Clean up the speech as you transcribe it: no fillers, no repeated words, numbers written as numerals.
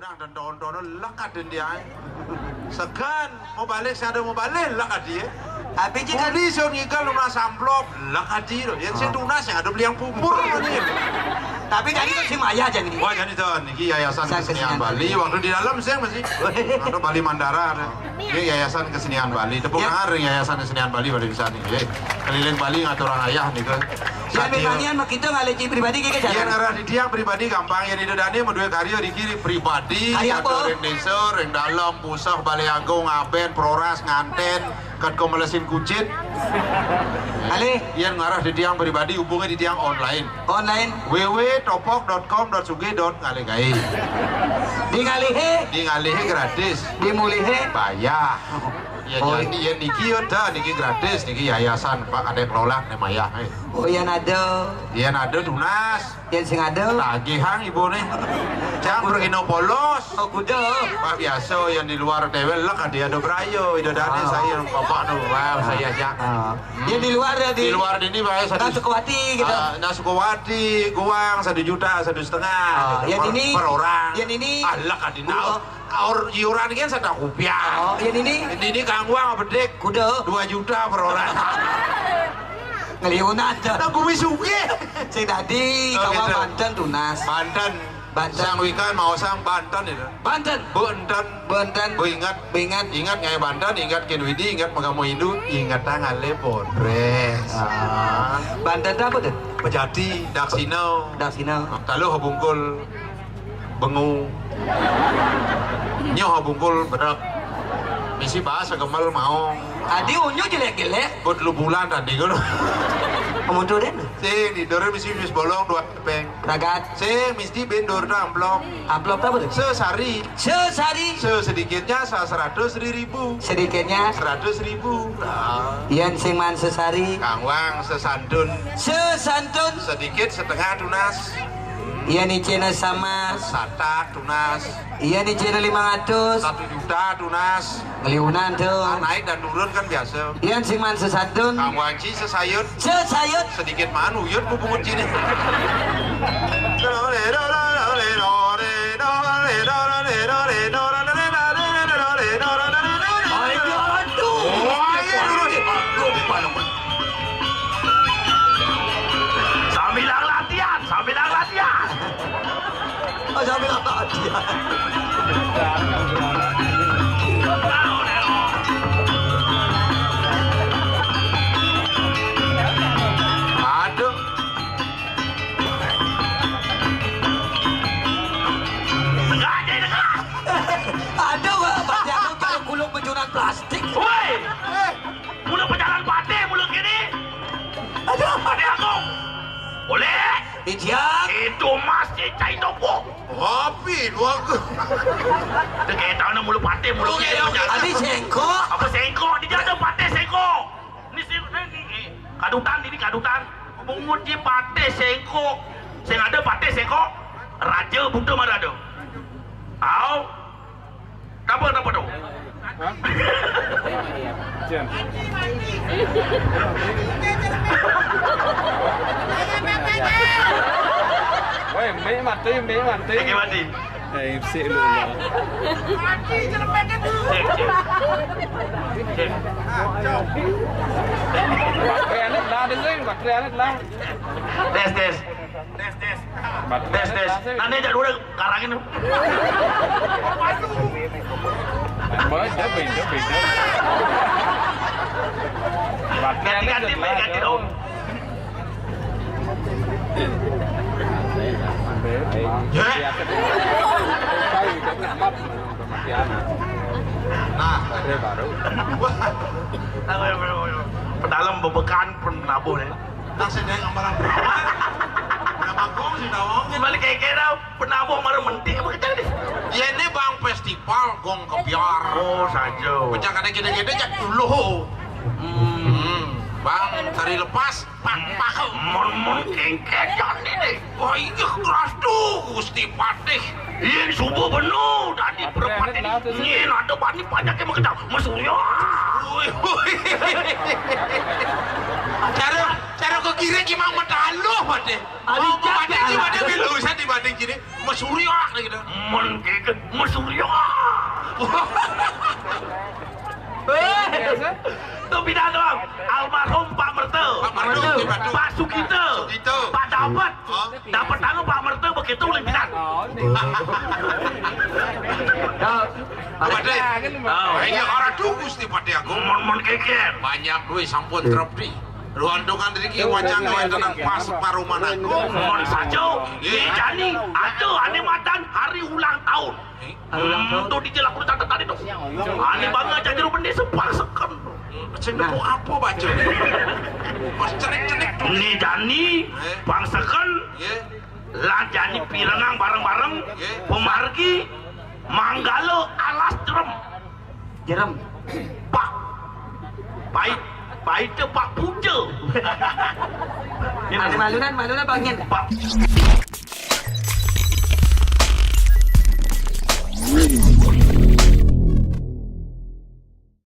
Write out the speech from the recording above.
nang dan don lekat dia. Segan mau balik saya ada mau balik lekat dia. Tapi jika Polisi ngigal lunas amplop lekat dia loh. Yang tunas yang ada beli yang pupur nih. tapi kan itu si Maya aja nih. Wah jadi tuh niki Yayasan Kesenian Bali waktu di dalam saya masih ada Bali Mandara ada. Ini Yayasan Kesenian Bali. Tepuk tangan Yayasan Kesenian Bali pada bisa nih. Keliling Bali ngatur orang ayah nih kan. Ya memangnya mak kita ngaleci pribadi kayak Iya jalan. ngarah di tiang pribadi gampang ya di dodane medue karya di kiri pribadi. Karya apa? Ring desa, ring dalam, pusah, balai agung, ngaben, proras, nganten, kan komelesin kucit. Ale Iya ngarah di tiang pribadi hubungi di tiang online. online www.topok.com.suge.ngalegai. di ngalihe, Di ngalihe gratis. di mulihe. Bayar. Ya Oh. jadi ya niki udah niki gratis niki yayasan Pak ada kelola namanya. Oh yang ada, Iya ada tunas. yang sing ada. Tagihan ibu nih. Jangan berino polos. Oh kuda. Pak biasa yang di luar dewel lah kan dia ada berayo itu dari saya bapak tuh wow saya ajak Yang di luar ya di luar ini pak Kan Sukawati gitu. nah Sukawati guang 1 juta 1,5 yang ini per orang yang ini Allah kan di iuran kan 1 rupiah oh yang ini kang guang bedek kuda 2 juta per orang ngeliun aja. nah gue wisuge Sing tadi Oh, kawan gitu. Banten tunas. Banten Banten. sang wikan mau sang Banten itu Banten. Banten Bu ingat ngai Banten, ingat Kenwidi, ingat Magamu Hindu, ingat tangan lepon, pres. Banten apa tuh? Bejati, Daksino, Daksina. Talu hobungkul, bengu, nyoh hobungkul berak, misi bahasa kemal mau, Adi unyu jelek-jelek. buat lu bulan tadi kan, Muncul deh. sing di dore misi bolong 2 peng, Ragat. sing mesti bendor amplop, Amplop apa tuh? sesari, Sesari. sedikitnya 100.000. Sedikitnya 100.000. Ian Singman sesari. Kang Wang sesantun Sesantun. sedikit setengah tunas Ian Icena sama. sata tunas Ian Icena 500. 1 juta tunas Ngeliunan tuh. naik dan turun kan biasa. Ian Singman sesantun. Kang Wangci sesayut Sesayut. sedikit manu yut bubungut cini Sambil latihan. Oh sambil apa dia? aduh Aduh, pasti aku kalau kuluk menjunan plastik. Woi, mulut pejalan pate mulut gini. Aduh, Pade aku. Boleh. Ijak. Itu masih cai topo. kopi dua ke Dia kayak tahu nak mulut pate mulut gini. Adi sengkok. Apa sengkok? Dia ada pate sengkok. Ini sengkok ni. Kadutan ini kadutan. Mungut je pate sengkok. Seng ada pate sengkok. Raja buta mana ada? Au. Apa tu? Woi, mấy mặt đi. Okey mati. Em sẽ luôn là. Baterai anak lah dia sih, baterai anak lah. Tes. Tes. Nanti ajak dulu karangin tu. Beda. Baterai anak Ganti dong. nah Pedalam bebekan penabuh ni. tak sedang amalan nama kong si dawang Balik kayak dah penabuh marah mentik apa kecil ni? ya ini bang festival gong kebiar Oh saja. pecah kadang gede-gede jak dulu bang tari lepas bang pakai Mon kengkejan ni. wah iya keras tuh Gusti Patih Ini subuh benuh tadi perempat ini. Ini ada banyak banyak yang berkata. Masuk ya. Wih, wih. Cara ke kiri gimana matalu pade. Oh, pade gimana bilusan dibanding kiri. Masuriak gitu. Menkeke Mesurya. Tuh pindah doang. Almarhum Pak Merte. Pak Merte, di Bandung. Pak Sugito. Sugito. Pak Dapat. Oh. Dapat tangan Pak Merte begitu boleh pindah. Pade. Oh, Kayaknya orang dugus di pade aku. Menkeke. Banyak duit sampun trepi. Ruandungan diri ki wajang gawe tenang pas paruman aku. Mon sajo. Jani. Aduh, ane madan hari ulang tahun. Tuh di jelak udah catat tadi tuh. Ane bangga jajar bende sepaseken. Cek depo apa baca? Pas cerik-cerik tuh. Ini Jani bangsakan. Ye. Lah Jani pirenang bareng-bareng. Pemargi Manggalo alas jerem. Jerem. Pak. Baik. Baik tu Pak Puja. Malunan bangin. Pak.